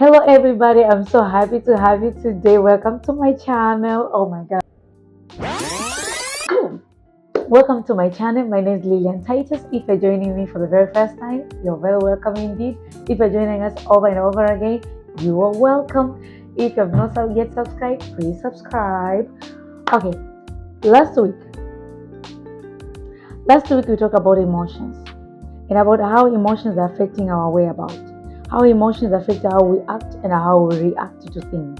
Hello, everybody. I'm so happy to have you today. Welcome to my channel. Oh my god. Welcome to my channel. My name is Lillian Titus. If you're joining me for the very first time, you're very welcome indeed. If you're joining us over and over again, you are welcome. If you have not yet subscribed, please subscribe. Okay, last week we talked about emotions and about how emotions are affecting our whereabouts, how emotions affect how we act and how we react to things,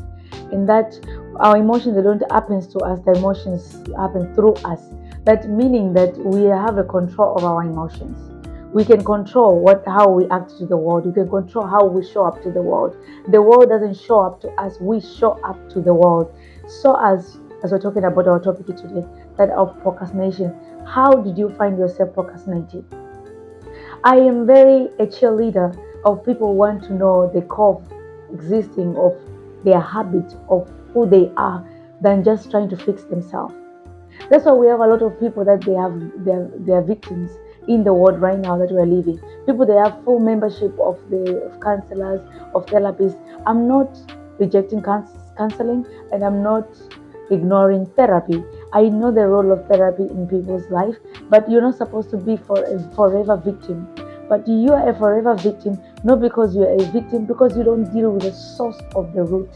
and that our emotions, they don't happen to us, the emotions happen through us. That meaning that we have a control of our emotions. We can control how we act to the world. We can control how we show up to the world. The world doesn't show up to us, we show up to the world. So as we're talking about our topic today, that of procrastination, how did you find yourself procrastinating? I am very a cheerleader of people who want to know the core of existing of their habit of who they are than just trying to fix themselves. That's why we have a lot of people that they are victims in the world right now that we are living. People, they have full membership of counselors, of therapists. I'm not rejecting counseling, and I'm not ignoring therapy. I know the role of therapy in people's life, but you're not supposed to be for a forever victim. But you are a forever victim, not because you are a victim, because you don't deal with the source of the root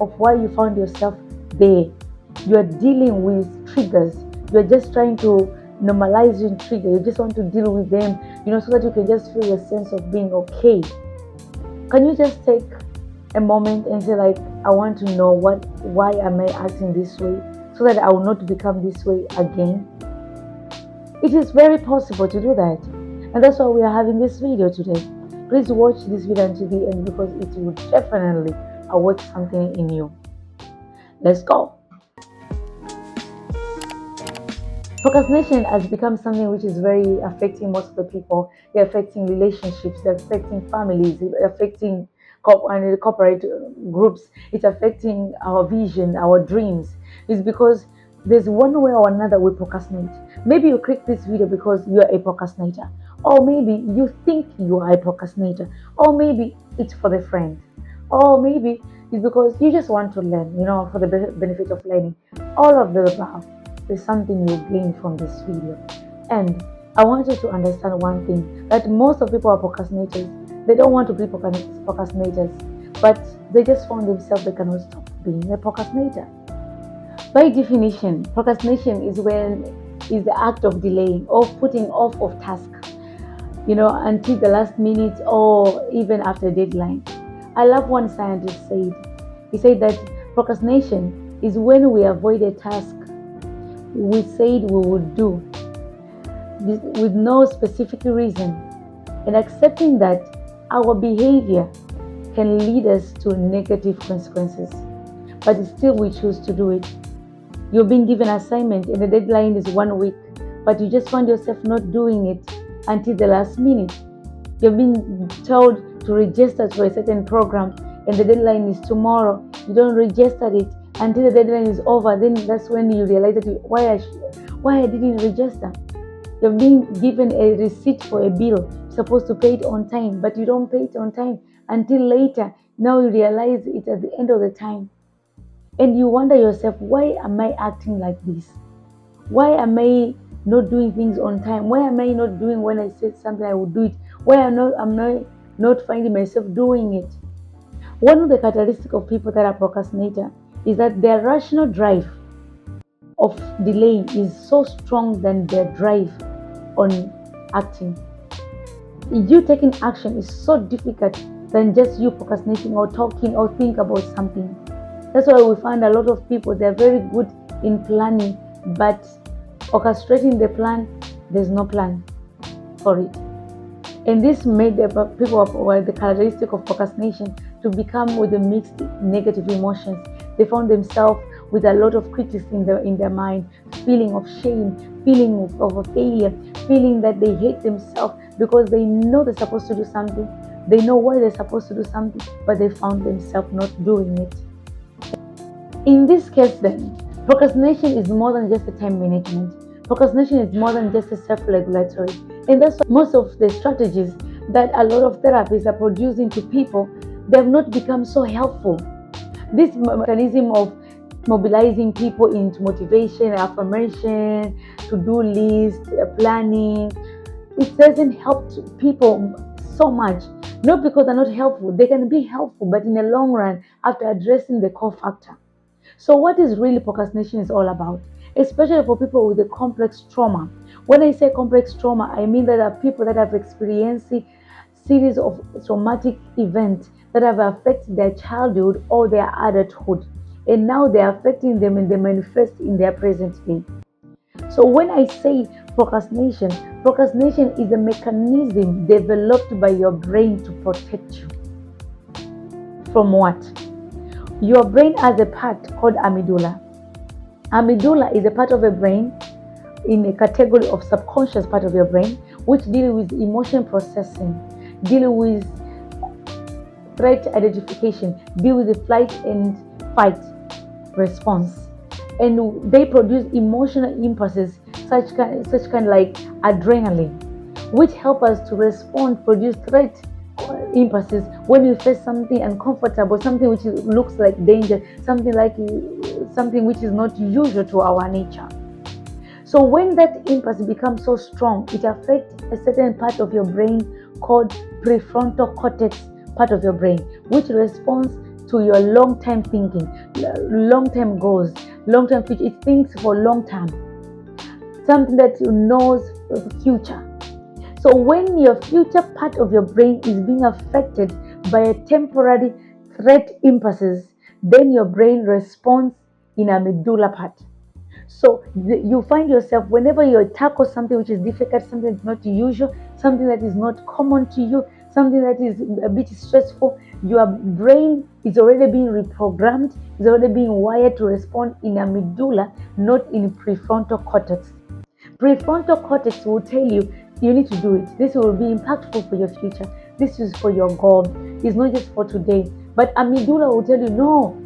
of why you found yourself there. You are dealing with triggers. You're just trying to normalize your trigger. You just want to deal with them, so that you can just feel a sense of being okay. Can you just take a moment and say, like, I want to know why am I acting this way, so that I will not become this way again? It is very possible to do that, and that's why we are having this video today. Please watch this video until the end, because it will definitely awake something in you. Let's go. Procrastination has become something which is very affecting most of the people. They're affecting relationships, they're affecting families, they're affecting corporate groups. It's affecting our vision, our dreams. It's because there's one way or another we procrastinate. Maybe you click this video because you're a procrastinator, or maybe you think you are a procrastinator, or maybe it's for the friend, or maybe it's because you just want to learn, for the benefit of learning. All of the above. There's something you gain from this video. And I want you to understand one thing, that most of people are procrastinators. They don't want to be procrastinators, but they just found themselves they cannot stop being a procrastinator. By definition, procrastination is the act of delaying or putting off of task, until the last minute or even after deadline. I love one scientist said. He said that procrastination is when we avoid a task we said we would do with no specific reason, and accepting that our behavior can lead us to negative consequences, but still we choose to do it. You're being given an assignment and the deadline is 1 week, but you just find yourself not doing it until the last minute. You've been told to register for a certain program and the deadline is tomorrow. You don't register it until the deadline is over. Then that's when you realize that why I didn't register. You're being given a receipt for a bill. You're supposed to pay it on time, but you don't pay it on time until later. Now you realize it's at the end of the time. And you wonder yourself, why am I acting like this? Why am I not doing things on time? Why am I not doing when I said something I would do it? Why am I not finding myself doing it? One of the characteristics of people that are procrastinator is that their rational drive of delaying is so strong than their drive on acting. You taking action is so difficult than just you procrastinating or talking or think about something. That's why we find a lot of people, they're very good in planning, but orchestrating the plan, there's no plan for it. And this made the people of the characteristic of procrastination to become with the mixed negative emotions. They found themselves with a lot of criticism in their mind, feeling of shame, feeling of a failure, feeling that they hate themselves because they know they're supposed to do something. They know why they're supposed to do something, but they found themselves not doing it. In this case then, procrastination is more than just a time management. Procrastination is more than just a self-regulatory. And that's most of the strategies that a lot of therapists are producing to people They have not become so helpful. This mechanism of mobilizing people into motivation, affirmation, to-do list, planning, it doesn't help people so much. Not because they're not helpful, they can be helpful, but in the long run, after addressing the core factor. So, what is really procrastination is all about, especially for people with a complex trauma. When I say complex trauma, I mean that there are people that have experienced a series of traumatic events that have affected their childhood or their adulthood, and now they are affecting them and they manifest in their present day. So when I say procrastination is a mechanism developed by your brain to protect you from what? Your brain has a part called amygdala. Amygdala is a part of the brain in a category of subconscious part of your brain, which deal with emotion processing, deal with threat identification, deal with the flight and fight response, and they produce emotional impulses such kind like adrenaline, which help us to respond, produce threat impulses when we face something uncomfortable, something which looks like danger, something which is not usual to our nature. So when that impulse becomes so strong, it affects a certain part of your brain called prefrontal cortex part of your brain, which responds to your long-term thinking, long-term goals, long-term future. It thinks for long-term, something that knows future. So when your future part of your brain is being affected by a temporary threat impulses, then your brain responds in a medulla part. So you find yourself whenever you tackle something which is difficult, something that's not usual, something that is not common to you, something that is a bit stressful, your brain is already being reprogrammed, is already being wired to respond in a medulla, not in prefrontal cortex. Prefrontal cortex will tell you, you need to do it. This will be impactful for your future. This is for your goal. It's not just for today. But amygdala will tell you, no,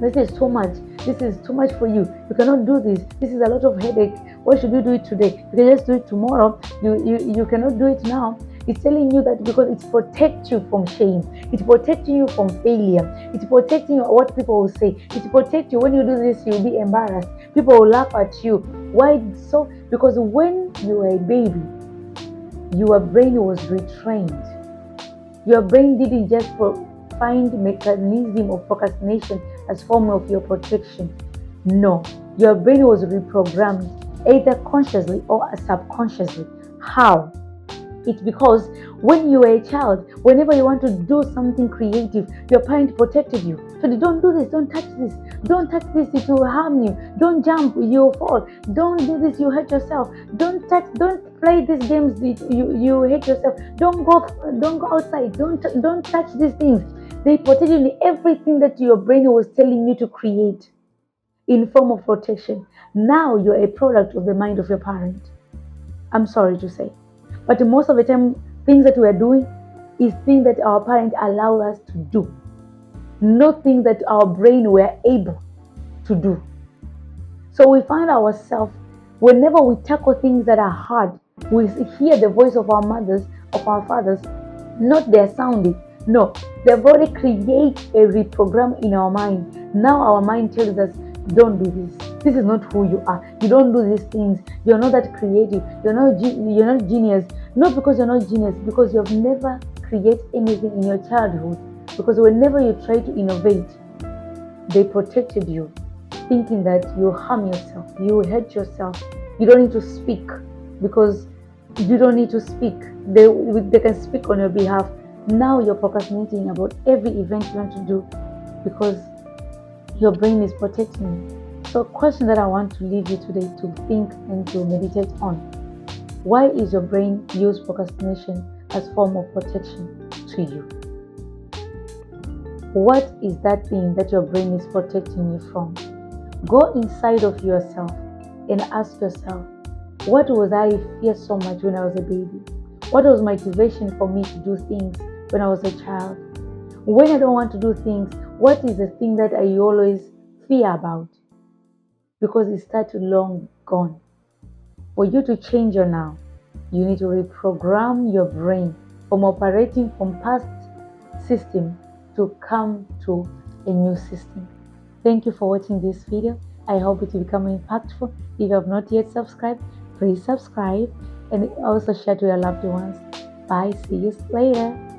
this is too much. This is too much for you. You cannot do this. This is a lot of headache. Why should you do it today? You can just do it tomorrow. You cannot do it now. It's telling you that because it protects you from shame. It's protecting you from failure. It's protecting you what people will say. It protects you when you do this, you'll be embarrassed. People will laugh at you. Why so? Because when you were a baby, your brain was retrained. Your brain didn't just find mechanism of procrastination as form of your protection. No, your brain was reprogrammed either consciously or subconsciously. How? It's because when you were a child, whenever you want to do something creative, your parent protected you. So they don't do this, don't touch this, it will harm you. Don't jump, you'll fall. Don't do this, you hurt yourself. Don't play these games, you hate yourself. Don't go outside, don't touch these things. They protect you in everything that your brain was telling you to create in form of protection. Now you're a product of the mind of your parent. I'm sorry to say. But most of the time, things that we are doing is things that our parents allow us to do, not things that our brain were able to do. So we find ourselves, whenever we tackle things that are hard, we hear the voice of our mothers, of our fathers, not their sounding. No, they've already created a reprogram in our mind. Now our mind tells us, don't do this. This is not who you are. You don't do these things. You're not that creative. You're not genius. Not because you're not genius, because you've never created anything in your childhood. Because whenever you try to innovate, they protected you, thinking that you harm yourself, you hurt yourself. You don't need to speak because you don't need to speak. They can speak on your behalf. Now you're procrastinating about every event you want to do because your brain is protecting you. So, a question that I want to leave you today to think and to meditate on: why is your brain use procrastination as form of protection to you? What is that thing that your brain is protecting you from? Go inside of yourself and ask yourself, what was I fear so much when I was a baby? What was motivation for me to do things when I was a child? When I don't want to do things, what is the thing that I always fear about? Because it started long gone. For you to change your now, you need to reprogram your brain from operating from past system to come to a new system. Thank you for watching this video. I hope it will become impactful. If you have not yet subscribed, please subscribe and also share to your loved ones. Bye. See you later.